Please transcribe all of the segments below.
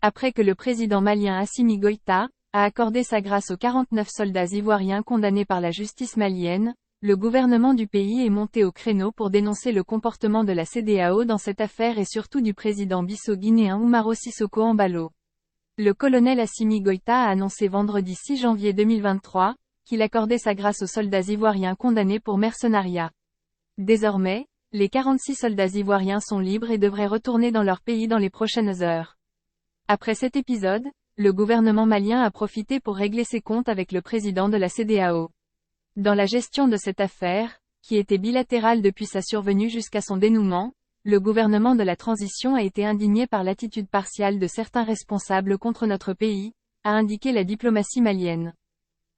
Après que le président malien Assimi Goïta a accordé sa grâce aux 49 soldats ivoiriens condamnés par la justice malienne, le gouvernement du pays est monté au créneau pour dénoncer le comportement de la CEDEAO dans cette affaire et surtout du président bissau-guinéen Umaro Sissoko Embaló. Le colonel Assimi Goïta a annoncé vendredi 6 janvier 2023, qu'il accordait sa grâce aux soldats ivoiriens condamnés pour mercenariat. Désormais, les 46 soldats ivoiriens sont libres et devraient retourner dans leur pays dans les prochaines heures. Après cet épisode, le gouvernement malien a profité pour régler ses comptes avec le président de la CEDEAO. Dans la gestion de cette affaire, qui était bilatérale depuis sa survenue jusqu'à son dénouement, le gouvernement de la transition a été indigné par l'attitude partiale de certains responsables contre notre pays, a indiqué la diplomatie malienne.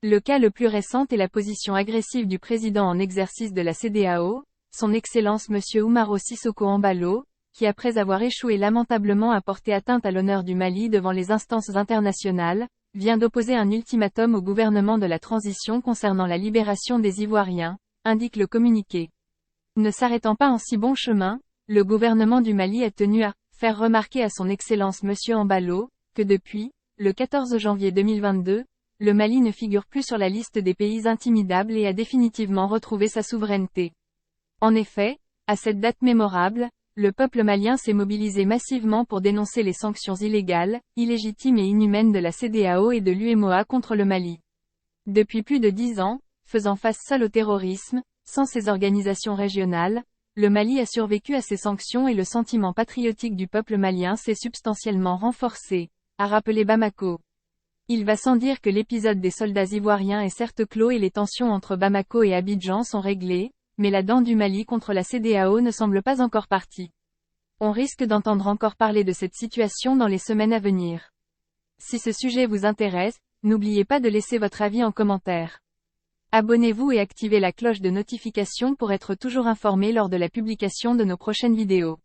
Le cas le plus récent est la position agressive du président en exercice de la CEDEAO, son Excellence M. Umaro Sissoko Embaló, qui après avoir échoué lamentablement à porter atteinte à l'honneur du Mali devant les instances internationales, vient d'opposer un ultimatum au gouvernement de la transition concernant la libération des Ivoiriens, indique le communiqué. Ne s'arrêtant pas en si bon chemin, le gouvernement du Mali a tenu à faire remarquer à son Excellence M. Embaló, que depuis, le 14 janvier 2022, le Mali ne figure plus sur la liste des pays intimidables et a définitivement retrouvé sa souveraineté. En effet, à cette date mémorable, le peuple malien s'est mobilisé massivement pour dénoncer les sanctions illégales, illégitimes et inhumaines de la CEDEAO et de l'UEMOA contre le Mali. Depuis plus de 10 ans, faisant face seul au terrorisme, sans ces organisations régionales, le Mali a survécu à ces sanctions et le sentiment patriotique du peuple malien s'est substantiellement renforcé, a rappelé Bamako. Il va sans dire que l'épisode des soldats ivoiriens est certes clos et les tensions entre Bamako et Abidjan sont réglées, mais la dent du Mali contre la CEDEAO ne semble pas encore partie. On risque d'entendre encore parler de cette situation dans les semaines à venir. Si ce sujet vous intéresse, n'oubliez pas de laisser votre avis en commentaire. Abonnez-vous et activez la cloche de notification pour être toujours informé lors de la publication de nos prochaines vidéos.